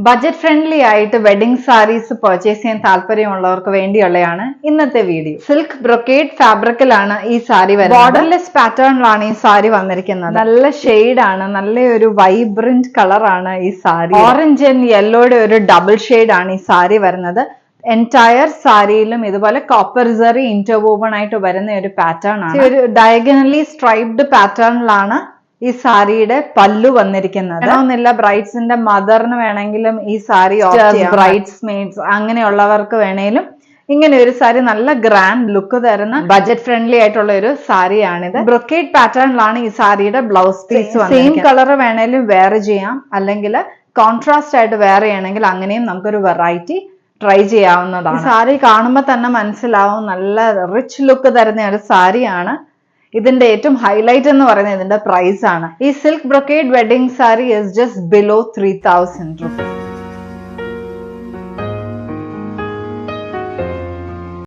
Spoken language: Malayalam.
ബജറ്റ് ഫ്രണ്ട്ലി ആയിട്ട് വെഡിങ് സാരീസ് പർച്ചേസ് ചെയ്യാൻ താല്പര്യമുള്ളവർക്ക് വേണ്ടിയുള്ളതാണ് ഇന്നത്തെ വീഡിയോ. സിൽക്ക് ബ്രൊക്കേഡ് ഫാബ്രിക്കിലാണ് ഈ സാരി വരുന്നത്. ബോർഡർലെസ് പാറ്റേണിലാണ് ഈ സാരി വന്നിരിക്കുന്നത്. നല്ല ഷെയ്ഡ് ആണ്, നല്ലൊരു വൈബ്രന്റ് കളറാണ് ഈ സാരി. ഓറഞ്ച് ആൻഡ് യെല്ലോയുടെ ഒരു ഡബിൾ ഷെയ്ഡ് ആണ് ഈ സാരി വരുന്നത്. എൻറ്റയർ സാരിയിലും ഇതുപോലെ കോപ്പർ സെറി ഇന്റർവോവൺ ആയിട്ട് വരുന്ന ഒരു പാറ്റേൺ ആണ്. ഒരു ഡയഗണലി സ്ട്രൈപ്ഡ് പാറ്റേണിലാണ് ഈ സാരിയുടെ പല്ലു വന്നിരിക്കുന്നത്. ഒന്നുമില്ല, ബ്രൈഡ്സിന്റെ മദറിന് വേണമെങ്കിലും ഈ സാരി, ബ്രൈഡ്സ് മെയ്ഡ്സ് അങ്ങനെയുള്ളവർക്ക് വേണേലും ഇങ്ങനെ ഒരു സാരി നല്ല ഗ്രാൻഡ് ലുക്ക് തരുന്ന ബജറ്റ് ഫ്രണ്ട്ലി ആയിട്ടുള്ള ഒരു സാരിയാണിത്. ബ്രൊക്കേഡ് പാറ്റേണിലാണ് ഈ സാരിയുടെ ബ്ലൗസ് പീസ്. സെയിം കളർ വേണേലും വെയർ ചെയ്യാം, അല്ലെങ്കിൽ കോൺട്രാസ്റ്റ് ആയിട്ട് വെയർ ചെയ്യണമെങ്കിൽ അങ്ങനെയും നമുക്കൊരു വെറൈറ്റി ട്രൈ ചെയ്യാവുന്നതാണ്. സാരി കാണുമ്പോൾ തന്നെ മനസ്സിലാവും നല്ല റിച്ച് ലുക്ക് തരുന്ന ഒരു സാരിയാണ്. ഇതിന്റെ ഏറ്റവും ഹൈലൈറ്റ് എന്ന് പറയുന്നത് ഇതിന്റെ പ്രൈസ് ആണ്. ഈ silk brocade wedding sari is just below 3000 rupees.